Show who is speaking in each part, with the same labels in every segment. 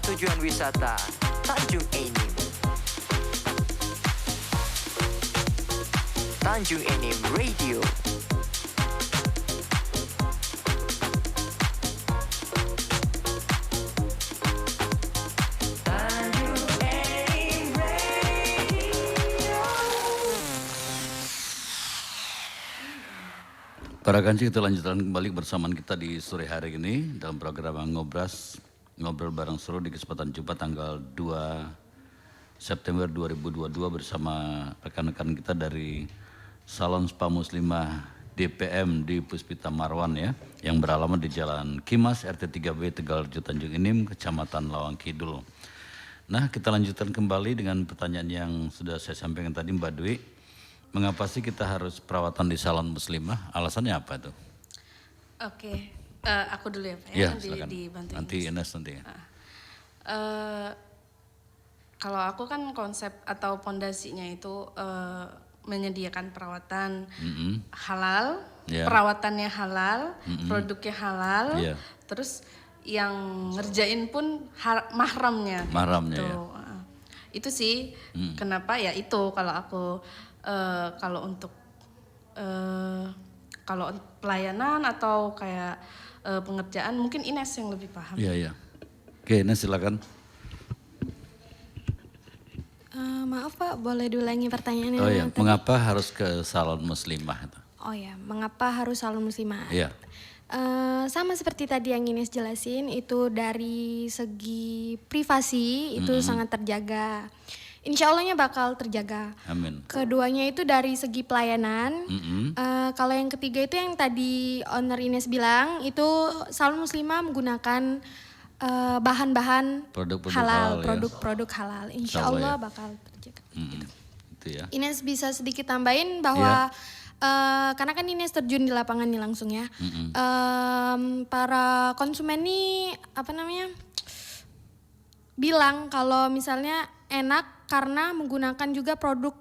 Speaker 1: tujuan wisata Tanjung Enim. Tanjung Enim Radio.
Speaker 2: Para kanci, kita lanjutkan kembali bersamaan kita di sore hari ini dalam program Ngobras, Ngobrol Bareng Seru di kesempatan Jumat tanggal 2 September 2022 bersama rekan-rekan kita dari Salon Spa Muslimah DPM di Puspita Marwan ya, yang beralamat di Jalan Kimas RT 3B Tegalrejo Tanjung Enim, Kecamatan Lawang Kidul. Nah, kita lanjutkan kembali dengan pertanyaan yang sudah saya sampaikan tadi Mbak Dwi. Mengapa sih kita harus perawatan di salon muslimah? Alasannya apa tuh?
Speaker 3: Oke, aku dulu ya Pak ya,
Speaker 2: Ya,
Speaker 3: nanti
Speaker 2: silakan.
Speaker 3: dibantu
Speaker 2: Nanti Ines nanti.
Speaker 3: Kalau aku kan konsep atau pondasinya itu menyediakan perawatan halal,
Speaker 2: Ya.
Speaker 3: perawatannya halal, produknya halal,
Speaker 2: Ya.
Speaker 3: terus yang ngerjain pun mahramnya.
Speaker 2: Mahramnya,
Speaker 3: gitu.
Speaker 2: ya.
Speaker 3: Itu sih kenapa ya itu kalau aku kalau untuk kalau pelayanan atau kayak pengerjaan mungkin Ines yang lebih paham.
Speaker 2: Iya, iya. Oke, Ines silakan.
Speaker 4: Maaf Pak, boleh diulangi pertanyaannya?
Speaker 2: Oh iya,
Speaker 4: tadi?
Speaker 2: mengapa harus ke salon muslimah itu?
Speaker 4: Oh ya, mengapa harus salon muslimah?
Speaker 2: Iya.
Speaker 4: Sama seperti tadi yang Ines jelasin, itu dari segi privasi itu sangat terjaga. Insya Allahnya bakal terjaga.
Speaker 2: Amin.
Speaker 4: Keduanya itu dari segi pelayanan. Kalau yang ketiga itu yang tadi owner Ines bilang, itu salon muslimah menggunakan bahan-bahan
Speaker 2: Produk-produk
Speaker 4: halal,
Speaker 2: halal, ya.
Speaker 4: produk-produk halal. Insya
Speaker 2: Insya Allah,
Speaker 4: Allah
Speaker 2: ya.
Speaker 4: bakal terjaga.
Speaker 2: Itu ya.
Speaker 4: Ines bisa sedikit tambahin bahwa karena kan Ines terjun di lapangan nih langsung ya. Para konsumen nih bilang kalau misalnya enak karena menggunakan juga produk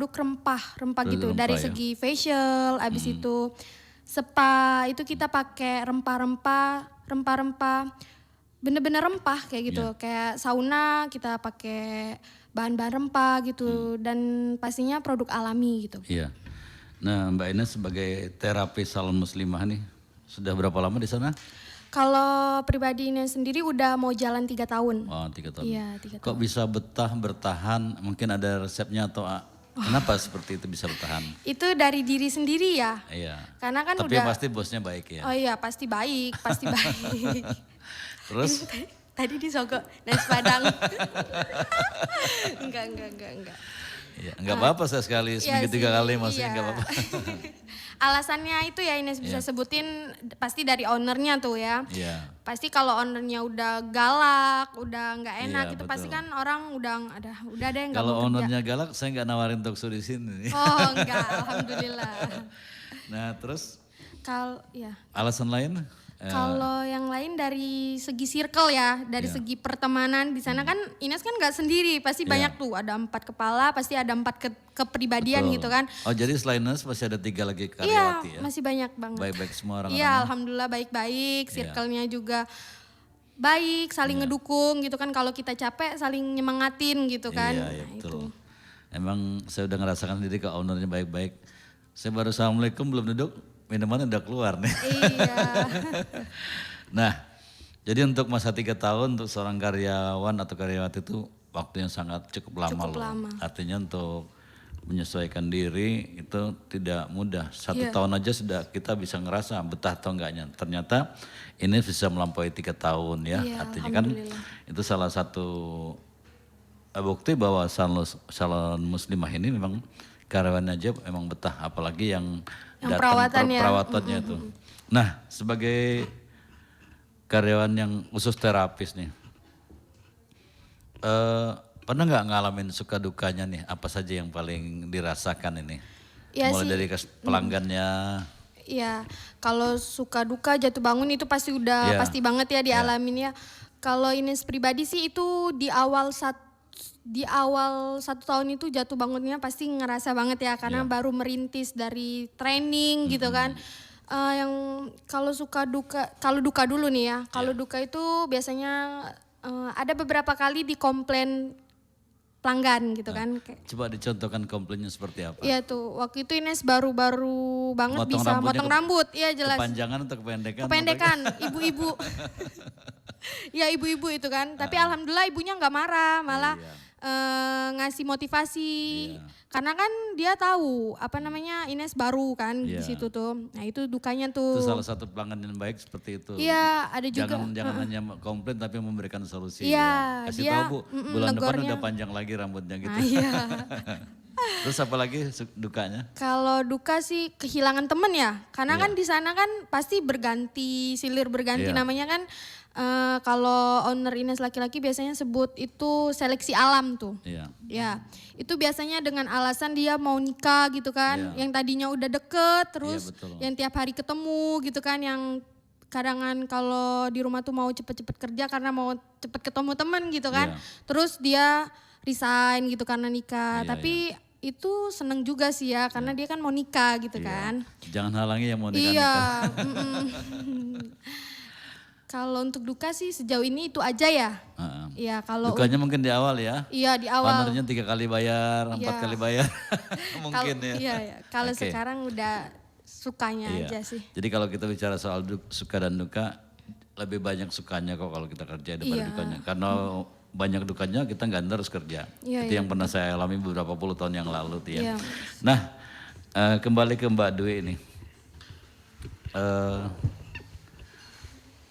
Speaker 4: rempah gitu
Speaker 2: Rempah,
Speaker 4: dari
Speaker 2: ya.
Speaker 4: segi facial, abis itu spa itu kita pakai rempah-rempah, bener-bener rempah kayak gitu, kayak sauna kita pakai bahan-bahan rempah gitu dan pastinya produk alami gitu.
Speaker 2: Iya. Nah, Mbak Ines sebagai terapis salon muslimah nih, sudah berapa lama di sana?
Speaker 4: Kalau pribadi Ines sendiri udah mau jalan 3 tahun.
Speaker 2: Oh, 3 tahun.
Speaker 4: Iya, 3 tahun.
Speaker 2: Kok bisa bertahan? Mungkin ada resepnya atau kenapa seperti itu bisa bertahan?
Speaker 4: Itu dari diri sendiri ya.
Speaker 2: Iya.
Speaker 4: Karena kan
Speaker 2: Tapi
Speaker 4: udah.
Speaker 2: pasti bosnya baik ya.
Speaker 4: Oh iya pasti baik, pasti baik.
Speaker 2: Terus?
Speaker 4: Tadi disogok nasi padang. enggak.
Speaker 2: Ya, enggak apa-apa saya sekali, seminggu 3 kali maksudnya enggak apa-apa.
Speaker 4: Alasannya itu ya Ines bisa sebutin pasti dari ownernya tuh ya.
Speaker 2: Iya.
Speaker 4: Pasti kalau ownernya udah galak, udah nggak enak
Speaker 2: Iya,
Speaker 4: itu
Speaker 2: betul.
Speaker 4: pasti kan orang udah ada yang nggak
Speaker 2: Kalau
Speaker 4: mau kerja.
Speaker 2: ownernya galak, saya enggak nawarin talkshow di sini.
Speaker 4: Oh enggak, alhamdulillah.
Speaker 2: Nah, terus
Speaker 4: Kalau ya.
Speaker 2: alasan lain?
Speaker 4: Kalau yang lain dari segi circle ya, dari
Speaker 2: Iya.
Speaker 4: segi pertemanan di sana kan Ines kan nggak sendiri, pasti banyak tuh ada 4 kepala, pasti ada 4 kepribadian
Speaker 2: Betul.
Speaker 4: gitu kan.
Speaker 2: Oh, jadi selain Ines masih ada 3 lagi
Speaker 4: Iya,
Speaker 2: karyawati ya?
Speaker 4: masih banyak banget.
Speaker 2: Baik-baik semua orang-orang.
Speaker 4: Iya, alhamdulillah baik-baik,
Speaker 2: Iya.
Speaker 4: circle-nya juga baik, saling ngedukung gitu kan. Kalau kita capek saling nyemangatin gitu kan.
Speaker 2: Iya,
Speaker 4: Nah,
Speaker 2: betul. Emang saya udah ngerasakan sendiri ke ownernya baik-baik. Saya baru assalamualaikum belum duduk, minumannya udah keluar nih.
Speaker 4: Iya.
Speaker 2: Nah, jadi untuk masa 3 tahun untuk seorang karyawan atau karyawati itu waktu yang sangat cukup lama
Speaker 4: Cukup
Speaker 2: loh.
Speaker 4: lama.
Speaker 2: Artinya untuk menyesuaikan diri itu tidak mudah. 1
Speaker 4: Iya.
Speaker 2: tahun aja sudah kita bisa ngerasa betah atau enggaknya. Ternyata ini bisa melampaui 3 tahun ya.
Speaker 4: Iya,
Speaker 2: Artinya kan
Speaker 4: alhamdulillah.
Speaker 2: itu salah satu bukti bahwa salon muslimah ini memang karyawan aja memang betah. Apalagi yang datang
Speaker 4: perawatannya.
Speaker 2: perawatannya itu. Nah, sebagai karyawan yang khusus terapis nih, pernah nggak ngalamin suka dukanya nih? Apa saja yang paling dirasakan ini?
Speaker 4: Iya
Speaker 2: Mulai
Speaker 4: sih.
Speaker 2: dari pelanggannya,
Speaker 4: Iya, kalau suka duka jatuh bangun itu pasti udah
Speaker 2: Iya.
Speaker 4: pasti banget ya dialamin ya. Kalau Ines pribadi sih itu di awal 1 tahun itu jatuh bangunnya pasti ngerasa banget ya karena baru merintis dari training gitu kan. Yang kalau suka duka, kalau duka dulu nih ya. Kalau duka itu biasanya ada beberapa kali dikomplain pelanggan gitu kan.
Speaker 2: Coba dicontohkan komplainnya seperti apa?
Speaker 4: Iya tuh, waktu itu Ines baru banget
Speaker 2: Motong
Speaker 4: bisa
Speaker 2: rambutnya
Speaker 4: motong rambut. Iya jelas.
Speaker 2: Kepanjangan atau kependekan?
Speaker 4: Kependekan, ibu-ibu. Ya ibu-ibu itu kan, tapi alhamdulillah ibunya nggak marah, malah ngasih motivasi. Karena kan dia tahu apa namanya Ines baru kan di situ tuh. Nah itu dukanya tuh.
Speaker 2: Itu salah satu pelanggan yang baik seperti itu.
Speaker 4: Iya ada juga.
Speaker 2: Jangan hanya komplain tapi memberikan solusi.
Speaker 4: Iya,
Speaker 2: Kasih
Speaker 4: dia,
Speaker 2: tahu Bu, bulan depan
Speaker 4: negornya.
Speaker 2: udah panjang lagi rambutnya gitu.
Speaker 4: Iya.
Speaker 2: Terus apa lagi dukanya?
Speaker 4: Kalau duka sih kehilangan temen ya, karena kan di sana kan pasti berganti, silih berganti namanya kan. Kalau owner Ines laki-laki biasanya sebut itu seleksi alam tuh.
Speaker 2: Iya.
Speaker 4: Ya, itu biasanya dengan alasan dia mau nikah gitu kan, yang tadinya udah deket, terus yang tiap hari ketemu gitu kan, yang kadangan kalau di rumah tuh mau cepet-cepet kerja karena mau cepet ketemu temen gitu kan, terus dia resign gitu karena nikah, tapi itu seneng juga sih ya, karena dia kan mau nikah gitu kan.
Speaker 2: Jangan halangi yang mau nikah.
Speaker 4: Iya. Kalau untuk duka sih sejauh ini itu aja ya. Iya kalau
Speaker 2: dukanya mungkin di awal ya.
Speaker 4: Iya di awal.
Speaker 2: Partnernya 3 kali bayar, 4 kali bayar. Mungkin ya.
Speaker 4: Iya, kalau sekarang udah sukanya aja sih.
Speaker 2: Jadi kalau kita bicara soal suka dan duka, lebih banyak sukanya kok kalau kita kerja daripada dukanya. Karena banyak dukanya kita nggak terus kerja. Itu yang pernah saya alami beberapa puluh tahun yang lalu tuh ya. Nah kembali ke Mbak Dwi ini.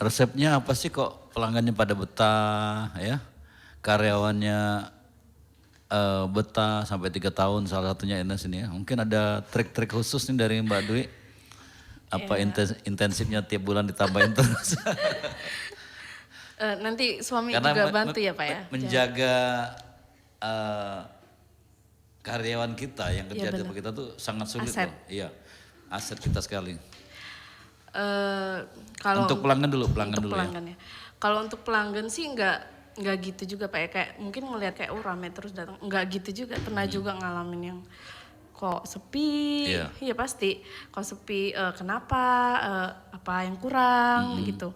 Speaker 2: Resepnya apa sih kok pelanggannya pada betah ya, karyawannya betah sampai 3 tahun, salah satunya Ines ini ya. Mungkin ada trik-trik khusus nih dari Mbak Dwi, apa intensifnya tiap bulan ditambahin terus.
Speaker 3: Nanti suami
Speaker 2: Karena
Speaker 3: juga bantu ya Pak ya?
Speaker 2: Menjaga karyawan kita yang kerja di tempat kita tuh sangat sulit
Speaker 3: aset.
Speaker 2: loh. Iya, aset kita sekali.
Speaker 3: Kalau
Speaker 2: untuk pelanggan dulu
Speaker 3: ya. Kalau untuk pelanggan sih nggak gitu juga Pak ya, kayak mungkin ngelihat kayak rame terus datang, nggak gitu juga. Pernah juga ngalamin yang kok sepi, iya pasti kok sepi, kenapa, apa yang kurang gitu.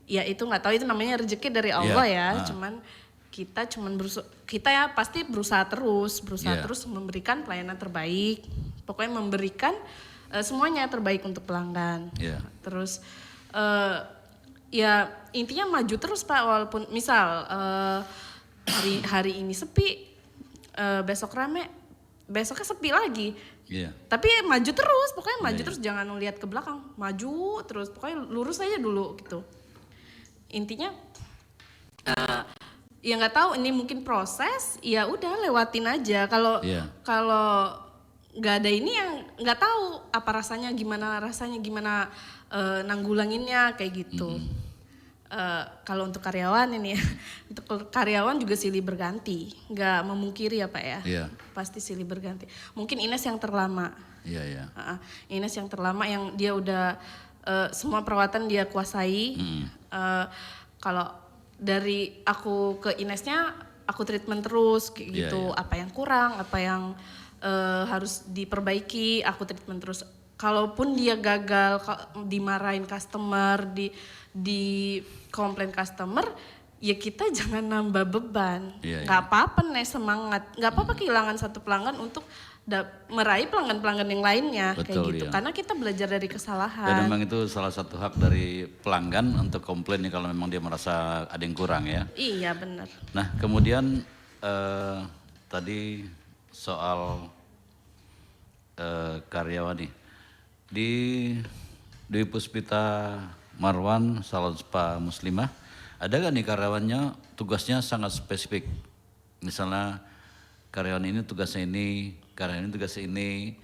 Speaker 3: Ya itu nggak tahu, itu namanya rezeki dari Allah ya. Cuman kita ya pasti berusaha terus memberikan pelayanan terbaik, pokoknya memberikan semuanya terbaik untuk pelanggan. Terus ya intinya maju terus Pak, walaupun misal hari ini sepi, besok rame, besoknya sepi lagi. Tapi maju terus, pokoknya maju terus, jangan lihat ke belakang, maju terus, pokoknya lurus aja dulu gitu. Intinya ya nggak tahu, ini mungkin proses, ya udah lewatin aja. Kalau nggak ada ini yang nggak tahu apa rasanya gimana nanggulanginnya kayak gitu. Kalau untuk karyawan ini ya, untuk karyawan juga silih berganti, nggak memungkiri ya Pak ya. Pasti silih berganti. Mungkin Ines yang terlama. Ines yang terlama, yang dia udah semua perawatan dia kuasai. Kalau dari aku ke Inesnya, aku treatment terus gitu. Apa yang kurang, apa yang harus diperbaiki, aku treatment terus. Kalaupun dia gagal, dimarahin customer, di komplain customer, ya kita jangan nambah beban. Gak apa-apa nih, semangat. Gak apa-apa kehilangan satu pelanggan untuk meraih pelanggan-pelanggan yang lainnya. Kayak gitu. Karena kita belajar dari kesalahan.
Speaker 2: Dan memang itu salah satu hak dari pelanggan untuk komplain nih kalau memang dia merasa ada yang kurang ya.
Speaker 3: Iya benar.
Speaker 2: Nah kemudian tadi soal karyawan nih, di Dwi Puspita Marwan Salon Spa Muslimah, ada gak nih karyawannya tugasnya sangat spesifik, misalnya karyawan ini tugasnya ini, karyawan ini tugasnya ini.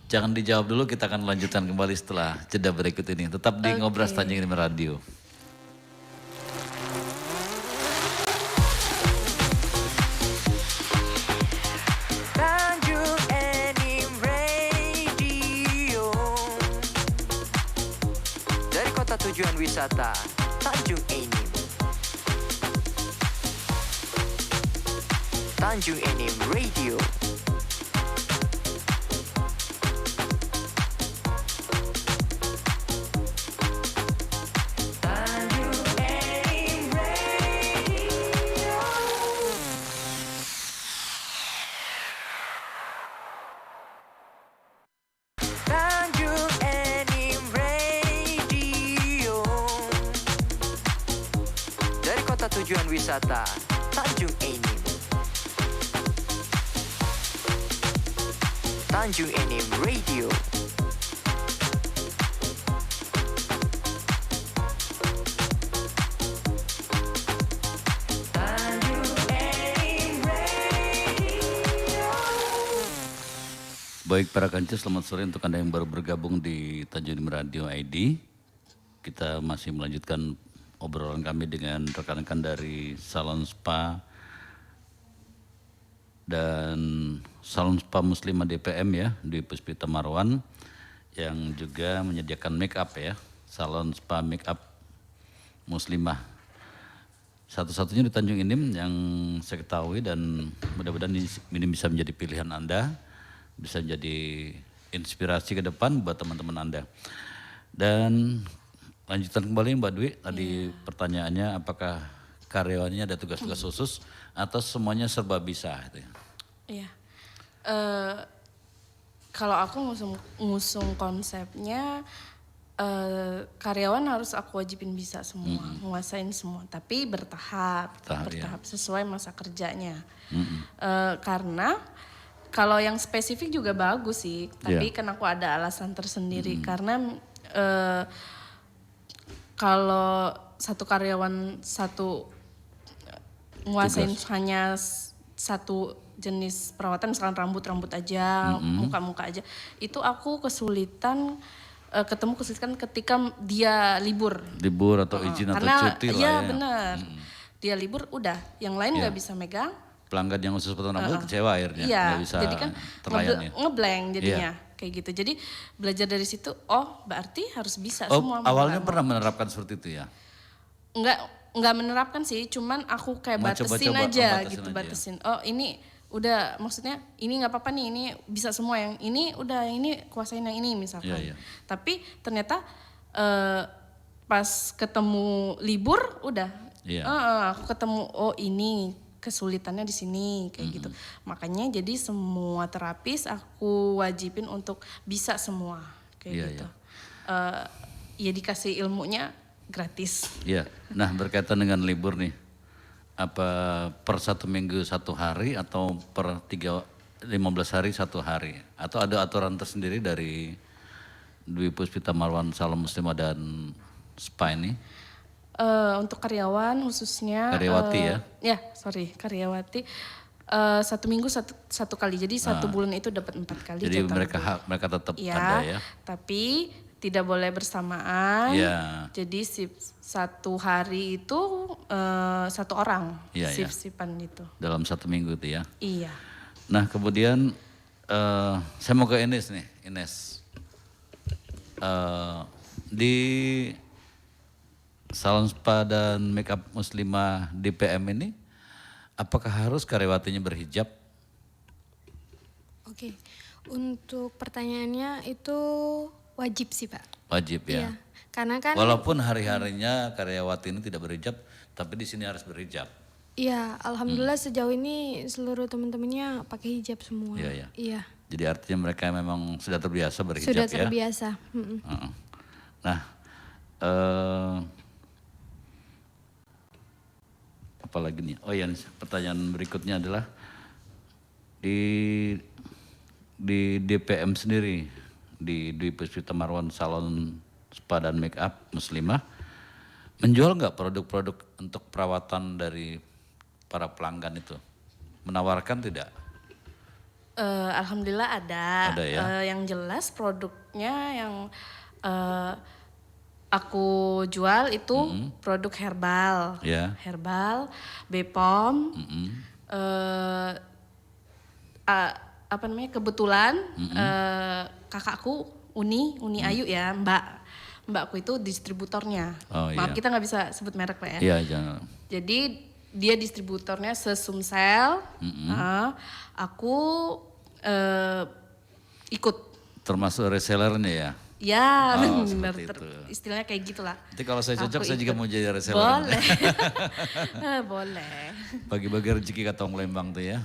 Speaker 2: Jangan dijawab dulu, kita akan lanjutkan kembali setelah jeda berikut ini. Tetap di Ngobras Tanjung Enim Radio.
Speaker 1: Tujuan wisata Tanjung Enim. Tanjung Enim Radio. Tanjung Enim Radio. dari kota tujuan wisata Tanjung Enim. Tanjung Enim Radio.
Speaker 2: Baik para kancil, selamat sore untuk Anda yang baru bergabung di Tanjung Enim Radio ID. Kita masih melanjutkan obrolan kami dengan rekan-rekan dari Salon Spa dan Salon Spa Muslimah DPM ya, di Puspita Marwan, yang juga menyediakan make up ya, Salon Spa Make Up Muslimah. Satu-satunya di Tanjung Enim yang saya ketahui, dan mudah-mudahan ini bisa menjadi pilihan Anda, bisa jadi inspirasi ke depan buat teman-teman Anda. Dan lanjutan kembali Mbak Dwi, tadi pertanyaannya apakah karyawannya ada tugas-tugas khusus atau semuanya serba bisa? Gitu ya?
Speaker 3: Iya. Kalau aku ngusung konsepnya, karyawan harus aku wajibin bisa semua, nguasain semua, tapi bertahap sesuai masa kerjanya. Karena kalau yang spesifik juga bagus sih, tapi kan aku ada alasan tersendiri karena kalau satu karyawan nguasain hanya satu jenis perawatan, misalkan rambut aja, muka aja, itu aku kesulitan ketika dia libur
Speaker 2: atau izin atau cuti lah ya.
Speaker 3: Iya benar, dia libur udah, yang lain nggak bisa megang.
Speaker 2: Pelanggan yang khusus potong rambut kecewa akhirnya, nggak bisa
Speaker 3: jadi kan ngeblank jadinya kayak gitu. Jadi belajar dari situ, berarti harus bisa semua.
Speaker 2: Awalnya pernah menerapkan seperti itu ya?
Speaker 3: Enggak menerapkan sih, cuman aku kayak batasin aja. Batasin. Oh ini udah, maksudnya ini nggak apa-apa nih, ini bisa semua, yang ini udah, yang ini kuasain yang ini misalkan. Tapi ternyata pas ketemu libur udah, aku ketemu ini kesulitannya di sini kayak gitu. Makanya jadi semua terapis aku wajibin untuk bisa semua kayak gitu. Ya dikasih ilmunya gratis.
Speaker 2: Iya. Nah, berkaitan dengan libur nih, apa per 1 minggu 1 hari atau per 15 hari 1 hari? Atau ada aturan tersendiri dari Dwi Puspita Marwan Salon Muslimah dan Spa ini?
Speaker 3: Untuk karyawan khususnya.
Speaker 2: Karyawati ya?
Speaker 3: Karyawati. 1 minggu satu kali, jadi 1 bulan itu dapat 4 kali.
Speaker 2: Jadi mereka tetap ada ya?
Speaker 3: Tapi tidak boleh bersamaan. Jadi satu hari itu 1 orang, sip-sipan gitu.
Speaker 2: Dalam 1 minggu itu ya?
Speaker 3: Iya.
Speaker 2: Nah kemudian saya mau ke Ines nih, Ines. Di Salon Spa dan Makeup Muslimah DPM ini, apakah harus karyawatinya berhijab?
Speaker 4: Oke, untuk pertanyaannya itu wajib sih Pak.
Speaker 2: Wajib ya?
Speaker 4: Iya, karena kan.
Speaker 2: Walaupun hari-harinya karyawati ini tidak berhijab, tapi di sini harus berhijab.
Speaker 4: Iya, alhamdulillah sejauh ini seluruh teman-temannya pakai hijab semua. Iya.
Speaker 2: Jadi artinya mereka memang sudah terbiasa berhijab ya?
Speaker 4: Sudah terbiasa.
Speaker 2: Nah, apalagi nih? Oh ya, pertanyaan berikutnya adalah di DPM sendiri, di Dwi Puspita Marwan Salon Spa dan Make Up Muslimah, menjual nggak produk-produk untuk perawatan dari para pelanggan itu? Menawarkan tidak?
Speaker 3: Alhamdulillah ada.
Speaker 2: Ada ya?
Speaker 3: Yang jelas produknya yang aku jual itu produk herbal, herbal, Bepom, kebetulan kakakku Uni Ayu ya, mbakku itu distributornya. Maaf kita nggak bisa sebut merek Pak ya.
Speaker 2: Iya jangan.
Speaker 3: Jadi dia distributornya se-Sumsel, aku ikut.
Speaker 2: Termasuk resellernya ya?
Speaker 3: Ya benar, istilahnya kayak gitulah.
Speaker 2: Nanti kalau saya cocok saya juga mau jadi reseller.
Speaker 3: Boleh, boleh.
Speaker 2: Bagi-bagi rezeki kata orang Lembang tuh ya.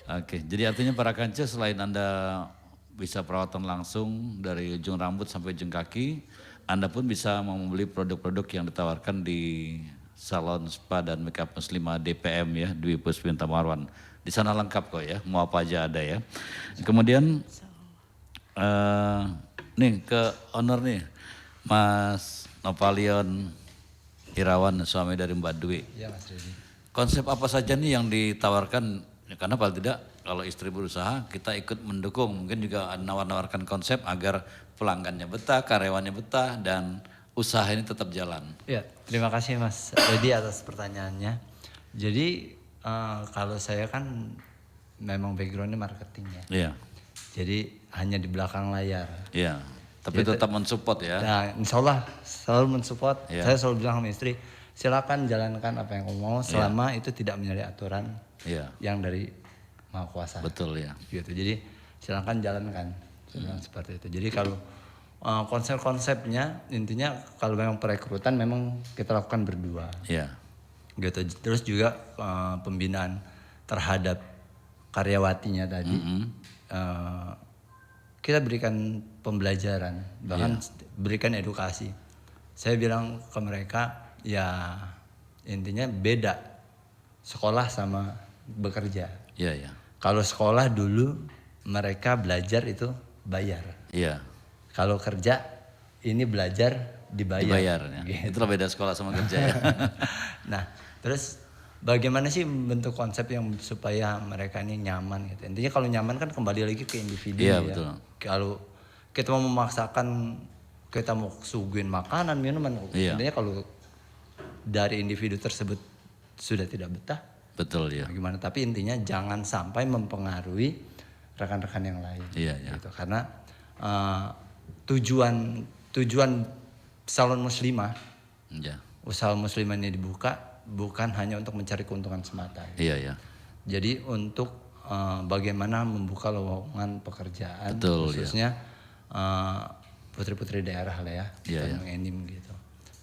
Speaker 2: Oke, jadi artinya para kanca selain Anda bisa perawatan langsung dari ujung rambut sampai ujung kaki, Anda pun bisa membeli produk-produk yang ditawarkan di salon spa dan makeup muslimah DPM ya, Dwi Puspinta Marwan. Di sana lengkap kok ya, mau apa aja ada ya. Kemudian nih ke owner nih, Mas Novalion Irawan, suami dari Mbak Dwi.
Speaker 5: Iya Mas Rudi.
Speaker 2: Konsep apa saja nih yang ditawarkan? Karena paling tidak kalau istri berusaha kita ikut mendukung, mungkin juga nawar-nawarkan konsep agar pelanggannya betah, karyawannya betah dan usaha ini tetap jalan.
Speaker 5: Ya, terima kasih Mas Rudi atas pertanyaannya. Jadi kalau saya kan memang backgroundnya marketing ya.
Speaker 2: Iya.
Speaker 5: Jadi hanya di belakang layar.
Speaker 2: Iya. Tapi
Speaker 5: Jadi,
Speaker 2: tetap mensupport ya.
Speaker 5: Nah, insya Allah selalu mensupport.
Speaker 2: Iya.
Speaker 5: Saya selalu bilang sama istri, silakan jalankan apa yang kamu mau selama itu tidak menyalahi aturan yang dari Maha Kuasa.
Speaker 2: Betul ya.
Speaker 5: Gitu. Jadi silakan jalankan. Seperti itu. Jadi kalau konsep-konsepnya intinya kalau memang perekrutan memang kita lakukan berdua.
Speaker 2: Iya.
Speaker 5: Gitu. Terus juga pembinaan terhadap karyawatinya tadi. Kita berikan pembelajaran, bahkan berikan edukasi. Saya bilang ke mereka, ya intinya beda sekolah sama bekerja.
Speaker 2: Iya, iya.
Speaker 5: Kalau sekolah dulu mereka belajar itu bayar.
Speaker 2: Iya.
Speaker 5: Kalau kerja ini belajar dibayar.
Speaker 2: Dibayar ya.
Speaker 5: Gitu.
Speaker 2: Itulah beda sekolah sama kerja ya.
Speaker 5: Nah, terus bagaimana sih bentuk konsep yang supaya mereka ini nyaman gitu. Intinya kalau nyaman kan kembali lagi ke individu ya.
Speaker 2: Betul.
Speaker 5: Kalau kita mau memaksakan kita mau suguhin makanan, minuman, intinya kalau dari individu tersebut sudah tidak betah,
Speaker 2: betul ya.
Speaker 5: Bagaimana? Tapi intinya jangan sampai mempengaruhi rekan-rekan yang lain.
Speaker 2: Iya, iya.
Speaker 5: Gitu. Karena tujuan salon muslimah, usaha muslimah ini dibuka bukan hanya untuk mencari keuntungan semata.
Speaker 2: Iya, iya.
Speaker 5: Jadi untuk bagaimana membuka lowongan pekerjaan, khususnya putri-putri daerah lah ya, kita mengenim gitu.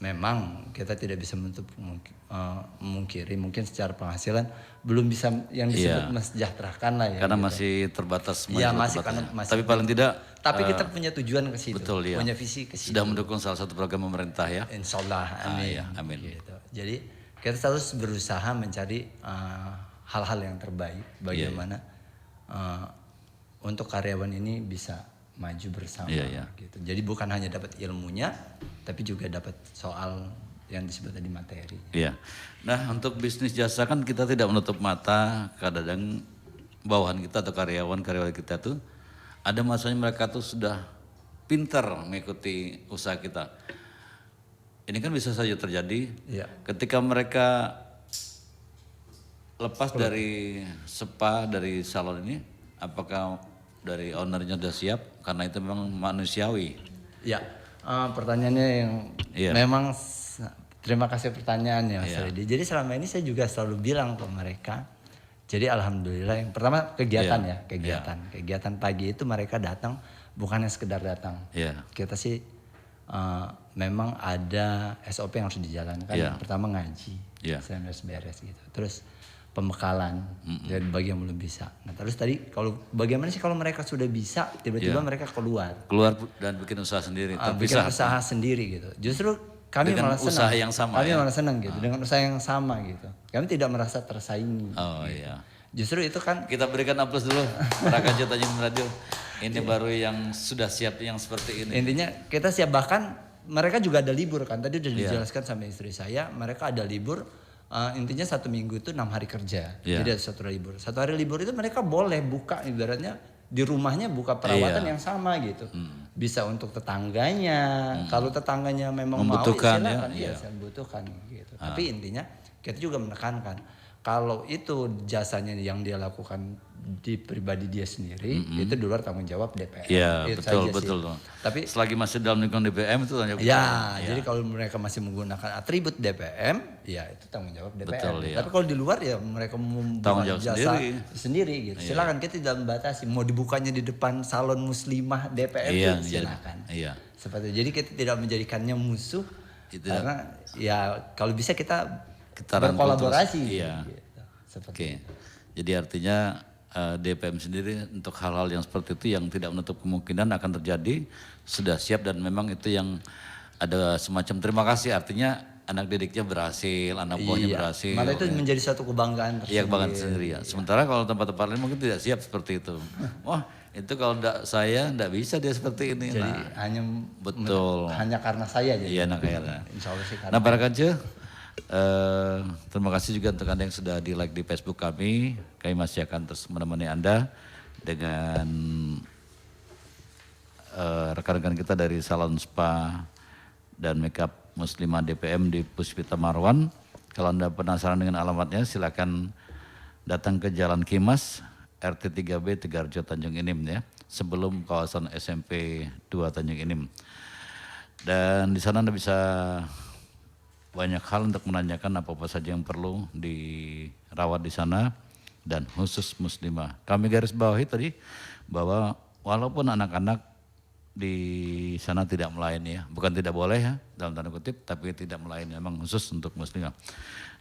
Speaker 5: Memang kita tidak bisa memungkiri mungkin secara penghasilan belum bisa yang disebut mensejahterakan lah ya.
Speaker 2: Karena
Speaker 5: gitu.
Speaker 2: masih terbatas.
Speaker 5: Iya masih.
Speaker 2: Tapi paling tidak.
Speaker 5: Tapi kita punya tujuan ke situ.
Speaker 2: Betul ya.
Speaker 5: Punya visi ke situ.
Speaker 2: Sudah mendukung salah satu program pemerintah ya.
Speaker 5: Insyaallah, amin.
Speaker 2: Amin.
Speaker 5: Gitu. Jadi kita terus berusaha mencari hal-hal yang terbaik bagaimana untuk karyawan ini bisa maju bersama gitu. Jadi bukan hanya dapat ilmunya tapi juga dapat soal yang disebut tadi materi.
Speaker 2: Iya. Nah, untuk bisnis jasa kan kita tidak menutup mata, kadang-kadang bawahan kita atau karyawan kita tuh ada masanya mereka tuh sudah pintar mengikuti usaha kita. Ini kan bisa saja terjadi ketika mereka lepas dari spa, dari salon ini, apakah dari ownernya sudah siap? Karena itu memang manusiawi.
Speaker 5: Ya, pertanyaannya yang memang terima kasih pertanyaannya Mas Redi. Jadi selama ini saya juga selalu bilang ke mereka, jadi alhamdulillah yang pertama kegiatan kegiatan pagi itu mereka datang bukannya sekedar datang. Kita sih memang ada SOP yang harus dijalankan. Yang pertama ngaji, saya beres gitu. Terus pembekalan dari bagi yang belum bisa. Nah terus tadi kalau bagaimana sih kalau mereka sudah bisa tiba-tiba mereka keluar
Speaker 2: dan bikin usaha sendiri,
Speaker 5: bikin usaha sendiri gitu. Justru kami
Speaker 2: dengan
Speaker 5: malah senang.
Speaker 2: Usaha yang sama.
Speaker 5: Kami malah senang gitu dengan usaha yang sama gitu. Kami tidak merasa tersaingi.
Speaker 2: Oh
Speaker 5: gitu.
Speaker 2: iya.
Speaker 5: Justru itu kan
Speaker 2: kita berikan aplaus dulu Raka Tanjung Radio. Ini baru yang sudah siap yang seperti ini.
Speaker 5: Intinya kita siap, bahkan mereka juga ada libur kan. Tadi udah dijelaskan sama istri saya, mereka ada libur. Intinya 1 minggu itu 6 hari kerja, jadi ada 1 hari libur. 1 hari libur itu mereka boleh buka ibaratnya di rumahnya buka perawatan yang sama gitu. Bisa untuk tetangganya, kalau tetangganya memang
Speaker 2: membutuhkan,
Speaker 5: mau silakan membutuhkan gitu. Tapi intinya kita juga menekankan kalau itu jasanya yang dia lakukan di pribadi dia sendiri, itu di luar tanggung jawab DPM.
Speaker 2: Iya, betul. Tapi selagi masih dalam lingkungan DPM itu tanggung jawab.
Speaker 5: Jadi kalau mereka masih menggunakan atribut DPM, ya itu tanggung jawab DPM.
Speaker 2: Betul,
Speaker 5: Tapi kalau di luar ya mereka membuka jasa sendiri gitu. Silakan, kita tidak membatasi. Mau dibukanya di depan salon muslimah DPM silakan. Seperti itu. Jadi kita tidak menjadikannya musuh, karena ya kalau bisa kita berkolaborasi.
Speaker 2: Oke. Jadi artinya DPM sendiri untuk hal-hal yang seperti itu yang tidak menutup kemungkinan akan terjadi sudah siap dan memang itu yang ada semacam terima kasih, artinya anak didiknya berhasil, anak buahnya berhasil.
Speaker 5: Malah itu menjadi satu kebanggaan tersendiri.
Speaker 2: Iya, kebanggaan sendiri ya. Sementara kalau tempat-tempat lain mungkin tidak siap seperti itu. Wah, itu kalau enggak bisa dia seperti ini.
Speaker 5: Jadi hanya karena saya jadi.
Speaker 2: Iya, akhirnya.
Speaker 5: Insya Allah sih.
Speaker 2: Nah, para kanca, terima kasih juga untuk Anda yang sudah di like di Facebook kami. Kami masih akan terus menemani Anda dengan rekan-rekan kita dari Salon Spa dan Makeup Muslimah DPM di Puspita Marwan. Kalau Anda penasaran dengan alamatnya, silakan datang ke Jalan Kimas, RT 3B Tegarjo Tanjung Inim ya, sebelum kawasan SMP 2 Tanjung Inim. Dan di sana Anda bisa banyak hal untuk menanyakan apa-apa saja yang perlu dirawat di sana dan khusus muslimah. Kami garis bawahi tadi bahwa walaupun anak-anak di sana tidak melayani ya, bukan tidak boleh ya dalam tanda kutip, tapi tidak melayani, memang khusus untuk muslimah.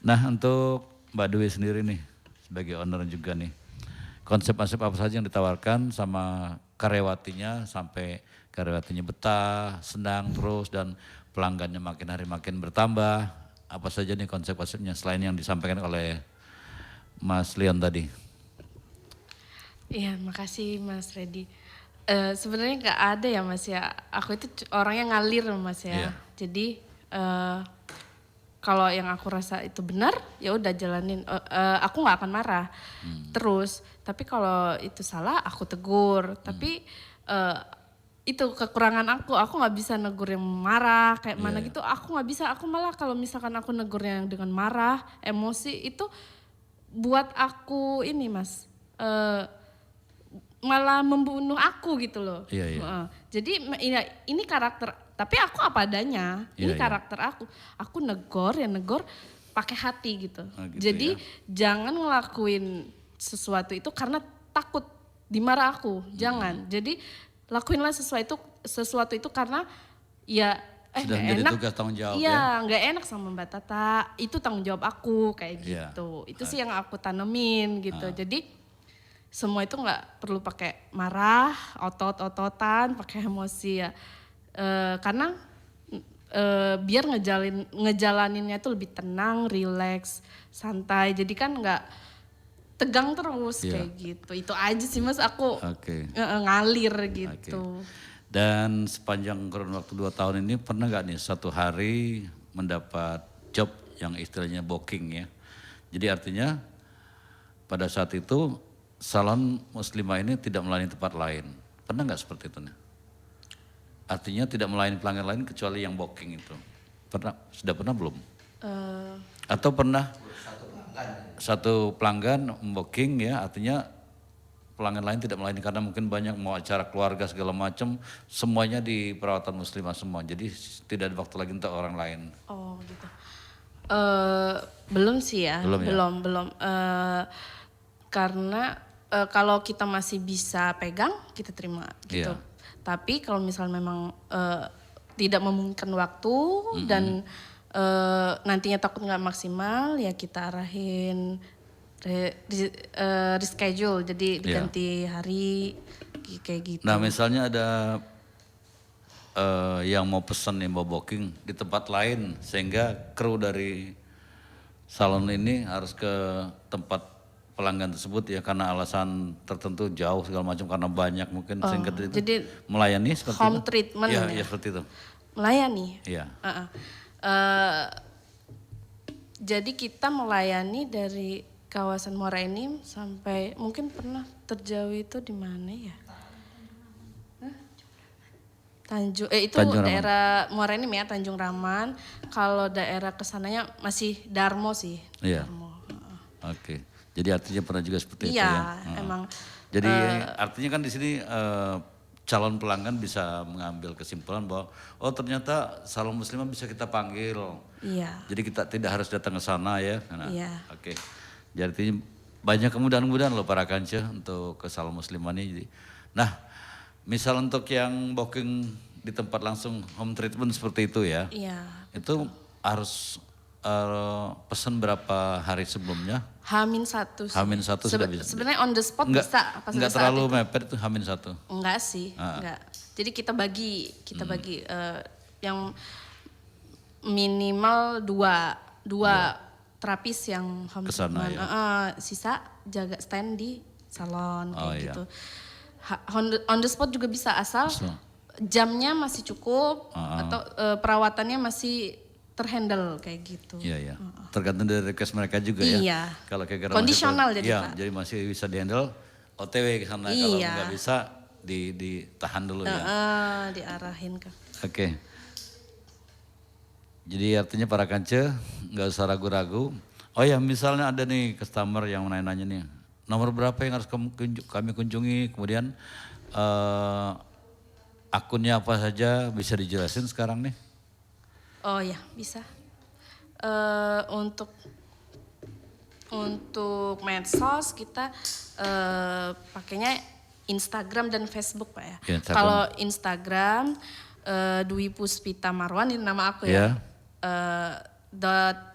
Speaker 2: Nah, untuk Mbak Dwi sendiri nih sebagai owner juga nih, konsep-konsep apa saja yang ditawarkan sama karyawatinya sampai karyawatinya betah, senang terus dan pelanggannya makin hari makin bertambah. Apa saja nih konsep-konsepnya selain yang disampaikan oleh Mas Leon tadi?
Speaker 3: Iya, makasih Mas Reddy. Sebenarnya nggak ada ya Mas ya. Aku itu orangnya ngalir Mas ya.
Speaker 2: Iya.
Speaker 3: Jadi kalau yang aku rasa itu benar, ya udah jalanin. Aku nggak akan marah. Terus, tapi kalau itu salah, aku tegur. Tapi itu kekurangan aku nggak bisa negur yang marah kayak mana gitu. Aku nggak bisa. Aku malah kalau misalkan aku negur yang dengan marah, emosi itu buat aku ini Mas. Malah membunuh aku gitu loh.
Speaker 2: Iya.
Speaker 3: Jadi ini karakter, tapi aku apa adanya. Ini karakter aku. Aku negor pakai hati gitu.
Speaker 2: Gitu
Speaker 3: jadi jangan ngelakuin sesuatu itu karena takut dimarah aku. Jangan. Jadi lakuinlah sesuatu itu karena ya
Speaker 2: sudah menjadi tugas tanggung jawab ya.
Speaker 3: Iya, nggak enak sama Mbak Tata. Itu tanggung jawab aku kayak gitu. Itu sih yang aku tanemin gitu. Jadi semua itu nggak perlu pakai marah, otot-ototan, pakai emosi ya. Karena biar ngejalaninnya itu lebih tenang, rileks, santai. Jadi kan nggak tegang terus kayak gitu. Itu aja sih Mas, aku ngalir gitu.
Speaker 2: Dan sepanjang kurun waktu 2 tahun ini pernah nggak nih satu hari mendapat job yang istilahnya booking ya. Jadi artinya pada saat itu salon muslimah ini tidak melayani tempat lain. Pernah nggak seperti itu nih? Artinya tidak melayani pelanggan lain kecuali yang booking itu. Sudah pernah belum? Atau pernah satu pelanggan booking ya, artinya pelanggan lain tidak melayani karena mungkin banyak mau acara keluarga segala macam, semuanya di perawatan muslimah semua. Jadi tidak ada waktu lagi untuk orang lain.
Speaker 3: Oh gitu. Belum sih ya. Belum. Karena kalau kita masih bisa pegang, kita terima gitu. Tapi kalau misalnya memang tidak memungkinkan waktu dan nantinya takut nggak maksimal, ya kita arahin reschedule, jadi diganti hari kayak gitu.
Speaker 2: Nah misalnya ada yang mau pesan nih, mau booking di tempat lain, sehingga kru dari salon ini harus ke tempat pelanggan tersebut ya karena alasan tertentu jauh segala macam karena banyak mungkin sehingga itu
Speaker 3: jadi
Speaker 2: melayani seperti
Speaker 3: home
Speaker 2: itu.
Speaker 3: treatment
Speaker 2: ya seperti itu.
Speaker 3: Melayani.
Speaker 2: Iya.
Speaker 3: Jadi kita melayani dari kawasan Muara Enim sampai mungkin pernah terjauh itu di mana ya? Itu
Speaker 2: Tanjung
Speaker 3: daerah Muara Enim ya, Tanjung Raman. Kalau daerah kesananya masih Darmo sih.
Speaker 2: Iya.
Speaker 3: Darmo.
Speaker 2: Oke. Jadi artinya pernah juga seperti itu
Speaker 3: ya?
Speaker 2: Iya,
Speaker 3: emang.
Speaker 2: Jadi artinya kan di sini calon pelanggan bisa mengambil kesimpulan bahwa oh ternyata salon muslimah bisa kita panggil.
Speaker 3: Iya.
Speaker 2: Jadi kita tidak harus datang ke sana ya. Nah,
Speaker 3: iya.
Speaker 2: Oke. Jadi artinya banyak kemudahan-kemudahan loh para kanca untuk ke salon muslimah ini. Nah, misal untuk yang booking di tempat langsung home treatment seperti itu ya.
Speaker 3: Iya.
Speaker 2: Itu harus pesan berapa hari sebelumnya?
Speaker 3: H-1.
Speaker 2: H-1 sudah bisa.
Speaker 3: Sebenarnya on the spot bisa.
Speaker 2: Enggak terlalu mepet itu H-1.
Speaker 3: Enggak sih, enggak. Jadi kita bagi yang minimal dua terapis yang
Speaker 2: kesana, ya.
Speaker 3: Sisa jaga stand di salon kayak gitu. On the spot juga bisa asal jamnya masih cukup atau perawatannya masih terhandle kayak gitu.
Speaker 2: Iya. Tergantung dari request mereka juga ya.
Speaker 3: Iya.
Speaker 2: Kalau kira-kira
Speaker 3: kondisional
Speaker 2: masih,
Speaker 3: jadi Pak.
Speaker 2: Jadi masih bisa dihandle OTW ke sana. Kalau nggak bisa ditahan dulu ya.
Speaker 3: Diarahin ke.
Speaker 2: Oke. Jadi artinya para kance nggak usah ragu-ragu. Oh ya, misalnya ada nih customer yang nanya-nanya nih, nomor berapa yang harus kami kunjungi, kemudian akunnya apa saja, bisa dijelasin sekarang nih?
Speaker 3: Oh ya, bisa. Untuk medsos kita pakainya Instagram dan Facebook Pak ya. Kalau Instagram Dwi Puspita Marwan ini nama aku ya.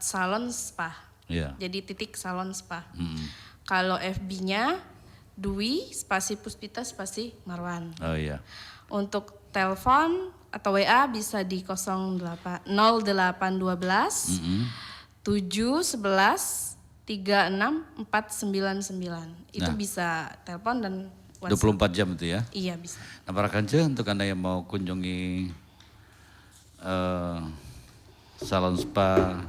Speaker 3: .salon spa. Jadi / spa. Kalau FB-nya Dwi spasi Puspita spasi Marwan.
Speaker 2: Oh iya.
Speaker 3: Untuk telepon atau WA bisa di 0812 711 36499. Itu bisa telepon dan WhatsApp.
Speaker 2: 24 jam itu ya?
Speaker 3: Iya bisa.
Speaker 2: Nah para kance, untuk Anda yang mau kunjungi salon spa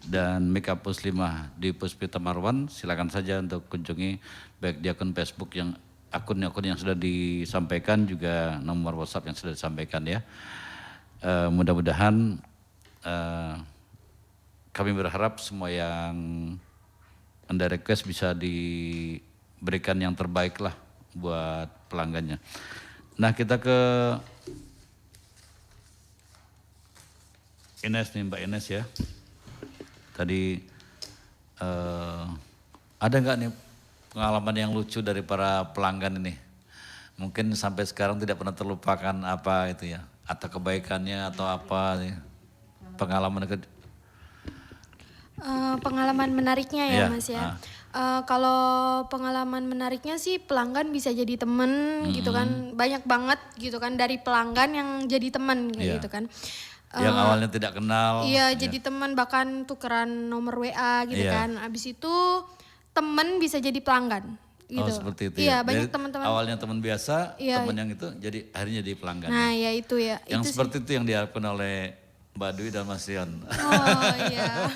Speaker 2: dan makeup muslimah di Puspita Marwan, silakan saja untuk kunjungi baik di akun Facebook yang akun-akun yang sudah disampaikan, juga nomor WhatsApp yang sudah disampaikan ya. Mudah-mudahan kami berharap semua yang Anda request bisa diberikan yang terbaik lah buat pelanggannya. Nah kita ke Ines nih, Mbak Ines ya. Tadi ada nggak nih pengalaman yang lucu dari para pelanggan ini? Mungkin sampai sekarang tidak pernah terlupakan apa itu ya, atau kebaikannya atau apa ya.
Speaker 4: Pengalaman menariknya ya Mas ya. Kalau pengalaman menariknya sih pelanggan bisa jadi temen gitu kan. Banyak banget gitu kan dari pelanggan yang jadi temen gitu kan.
Speaker 2: Yang awalnya tidak kenal.
Speaker 4: Iya jadi teman, bahkan tukeran nomor WA gitu kan. Abis itu temen bisa jadi pelanggan gitu.
Speaker 2: Oh seperti itu
Speaker 4: ya. Iya banyak
Speaker 2: jadi,
Speaker 4: teman-teman.
Speaker 2: awalnya teman biasa, teman yang itu jadi akhirnya jadi pelanggan.
Speaker 4: Nah ya itu ya.
Speaker 2: Yang
Speaker 4: itu
Speaker 2: seperti
Speaker 4: sih.
Speaker 2: itu yang diharapkan oleh Mbak Dwi dan Mas Rian.
Speaker 4: Oh iya.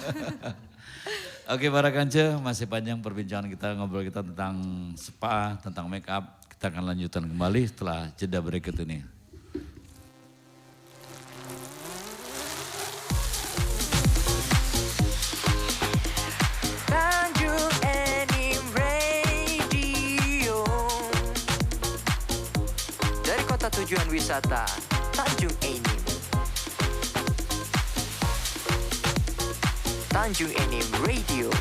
Speaker 2: Oke para kance, masih panjang perbincangan kita, ngobrol kita tentang spa, tentang make up. Kita akan lanjutkan kembali setelah jeda berikut ini.
Speaker 1: Tanjung Enim Radio. Dari kota tujuan wisata Tanjung Enim. Tanjung Enim Radio.